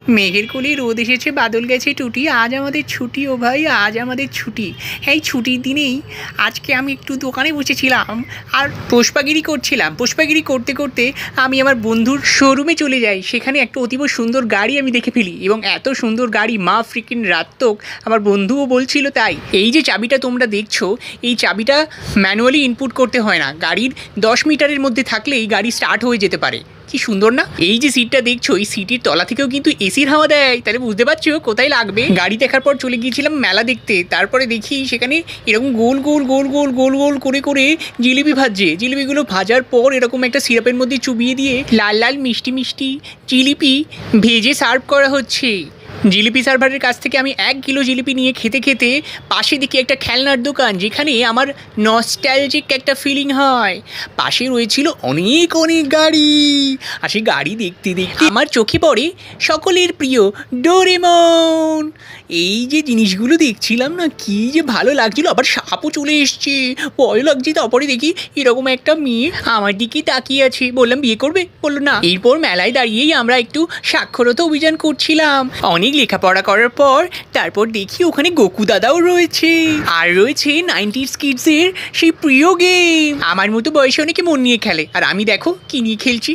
মেঘের কোলে রোদ এসেছে, বাদল গেছে টুটি, আজ আমাদের ছুটি ও ভাই, আজ আমাদের ছুটি। এই ছুটির দিনেই আজকে আমি একটু দোকানে বসেছিলাম আর পুষ্পাগিরি করছিলাম। পুষ্পাগিরি করতে করতে আমি আমার বন্ধুর শোরুমে চলে যাই। সেখানে একটা অতীব সুন্দর গাড়ি আমি দেখে ফেলি এবং এত সুন্দর গাড়ি মা ফ্রিকিন রাত্তক, আমার বন্ধুও বলছিল তাই। এই যে চাবিটা তোমরা দেখছো, এই চাবিটা ম্যানুয়ালি ইনপুট করতে হয় না, গাড়ির 10 মিটারের মধ্যে থাকলেই গাড়ি স্টার্ট হয়ে যেতে পারে। কি সুন্দর না? এই যে সিটটা দেখছো, এই সিটের তলা থেকেও কিন্তু এসির হাওয়া দেয়, তাহলে বুঝতে পারছো কোথায় লাগবে। গাড়ি দেখার পর চলে গিয়েছিলাম মেলা দেখতে। তারপরে দেখি সেখানে এরকম গোল গোল গোল গোল গোল গোল করে করে জিলিপি ভাজছে। জিলিপিগুলো ভাজার পর এরকম একটা সিরাপের মধ্যে চুবিয়ে দিয়ে লাল লাল মিষ্টি মিষ্টি জিলিপি ভেজে সার্ভ করা হচ্ছে। জিলিপি সার্ভারের কাছ থেকে আমি 1 কিলো জিলিপি নিয়ে খেতে খেতে পাশে দেখি একটা খেলনার দোকান, যেখানে আমার নস্টালজিক একটা ফিলিং হয়। পাশে রয়েছিল অনেক অনেক গাড়ি, আর সেই গাড়ি দেখতে দেখতে আমার চোখে পড়ে সকলের প্রিয় ডোরেমন। এই যে জিনিসগুলো দেখছিলাম না, কি যে ভালো লাগছিল। আবার সাপও চলে এসছে, ভয় লাগছে। তারপরে দেখি এরকম একটা মেয়ে আমার দিকে তাকিয়ে আছে। বললাম বিয়ে করবে, বললো না। এরপর মেলায় দাঁড়িয়েই আমরা একটু সাক্ষরতা অভিযান করছিলাম। অনেক লেখাপড়া করার পর তারপর দেখি ওখানে গোকু দাদাও রয়েছে, আর রয়েছে 90s কিডসের সেই প্রিয় গেম। আমার মতো বয়সে অনেকে মন নিয়ে খেলে, আর আমি দেখো কি নিয়ে খেলছি।